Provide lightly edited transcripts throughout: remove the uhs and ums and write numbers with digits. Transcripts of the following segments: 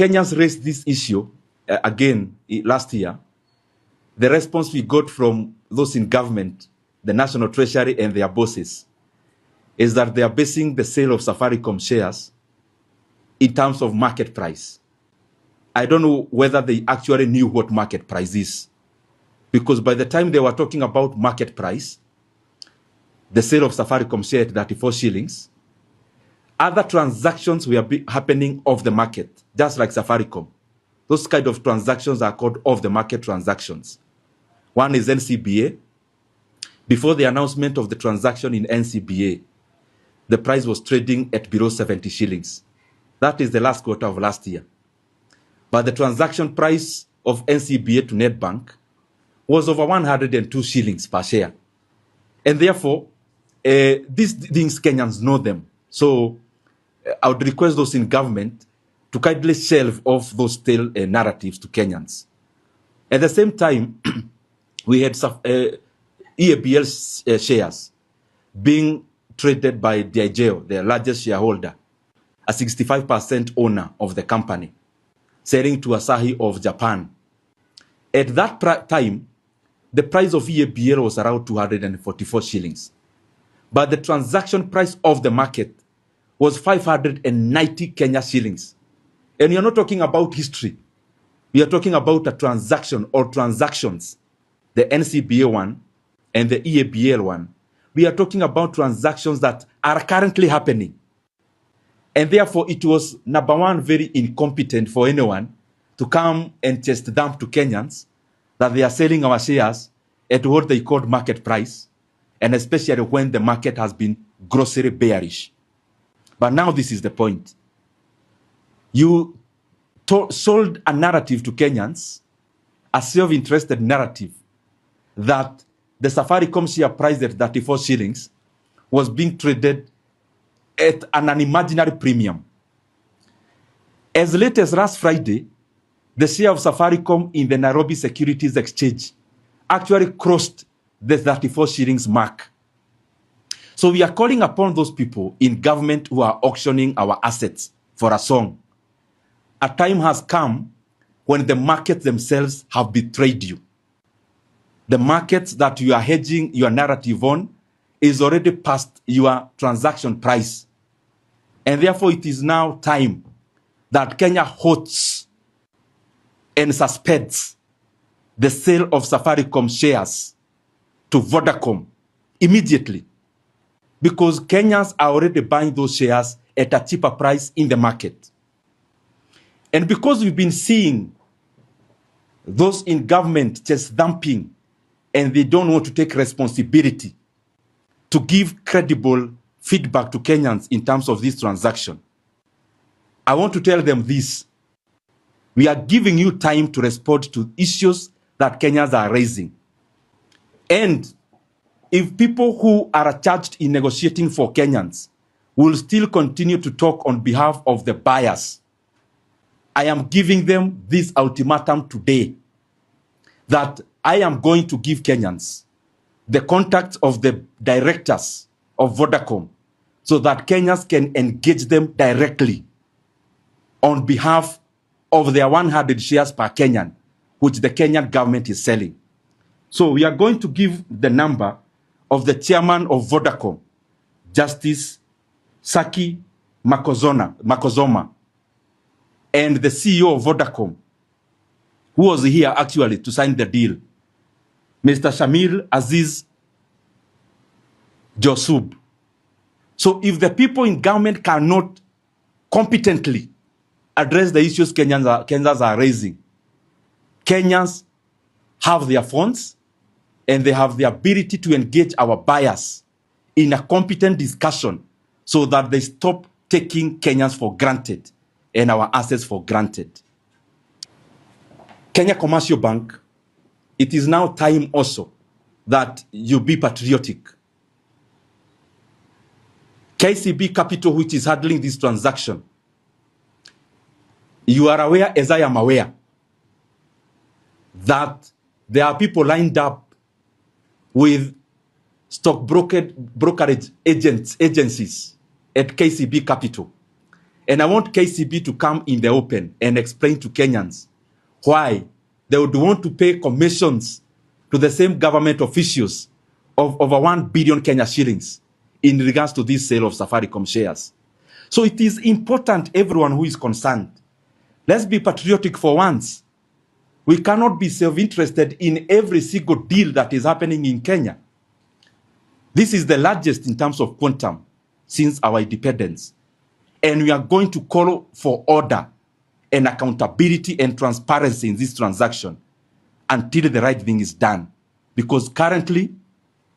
Kenyans raised this issue again last year, the response we got from those in government, the National Treasury and their bosses, is that they are basing the sale of Safaricom shares in terms of market price. I don't know whether they actually knew what market price is, because by the time they were talking about market price, the sale of Safaricom share at 34 shillings, other transactions were happening off the market, just like Safaricom. Those kind of transactions are called off-the-market transactions. One is NCBA. Before the announcement of the transaction in NCBA, the price was trading at below 70 shillings. That is the last quarter of last year. But the transaction price of NCBA to Netbank was over 102 shillings per share. And therefore, these things Kenyans know them. So I would request those in government to kindly shelve off those stale narratives to Kenyans. At the same time, we had EABL shares being traded by Diageo, the largest shareholder, a 65% owner of the company, selling to Asahi of Japan. At that time, the price of EABL was around 244 shillings. But the transaction price of the market was 590 Kenya shillings. And you're not talking about history. We are talking about a transaction or transactions, the NCBA one and the EABL one. We are talking about transactions that are currently happening. And therefore, it was, number one, very incompetent for anyone to come and just dump to Kenyans that they are selling our shares at what they called market price, and especially when the market has been grossly bearish. But now this is the point. You sold a narrative to Kenyans, a self-interested narrative, that the Safaricom share price at 34 shillings was being traded at an unimaginary premium. As late as last Friday, the share of Safaricom in the Nairobi Securities Exchange actually crossed the 34 shillings mark. So we are calling upon those people in government who are auctioning our assets for a song. A time has come when the markets themselves have betrayed you. The markets that you are hedging your narrative on is already past your transaction price. And therefore, it is now time that Kenya halts and suspends the sale of Safaricom shares to Vodacom immediately, because Kenyans are already buying those shares at a cheaper price in the market. And because we've been seeing those in government just dumping, and they don't want to take responsibility to give credible feedback to Kenyans in terms of this transaction, I want to tell them this. We are giving you time to respond to issues that Kenyans are raising. And if people who are charged in negotiating for Kenyans will still continue to talk on behalf of the buyers, I am giving them this ultimatum today, that I am going to give Kenyans the contacts of the directors of Vodacom so that Kenyans can engage them directly on behalf of their 100 shares per Kenyan, which the Kenyan government is selling. So we are going to give the number of the chairman of Vodacom, Justice Saki Makozoma, and the CEO of Vodacom, who was here actually to sign the deal, Mr. Shamil Aziz Josub. So if the people in government cannot competently address the issues Kenyans are raising, Kenyans have their phones and they have the ability to engage our buyers in a competent discussion so that they stop taking Kenyans for granted and our assets for granted. Kenya Commercial Bank, it is now time also that you be patriotic. KCB Capital, which is handling this transaction, you are aware, as I am aware, that there are people lined up with stock brokerage agencies at KCB Capital. And I want KCB to come in the open and explain to Kenyans why they would want to pay commissions to the same government officials of over 1 billion Kenya shillings in regards to this sale of Safaricom shares. So it is important, everyone who is concerned, let's be patriotic for once. We cannot be self-interested in every single deal that is happening in Kenya. This is the largest in terms of quantum since our independence. And we are going to call for order and accountability and transparency in this transaction until the right thing is done. Because currently,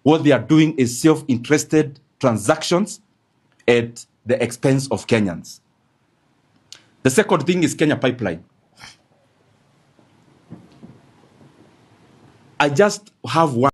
what they are doing is self-interested transactions at the expense of Kenyans. The second thing is Kenya Pipeline. I just have one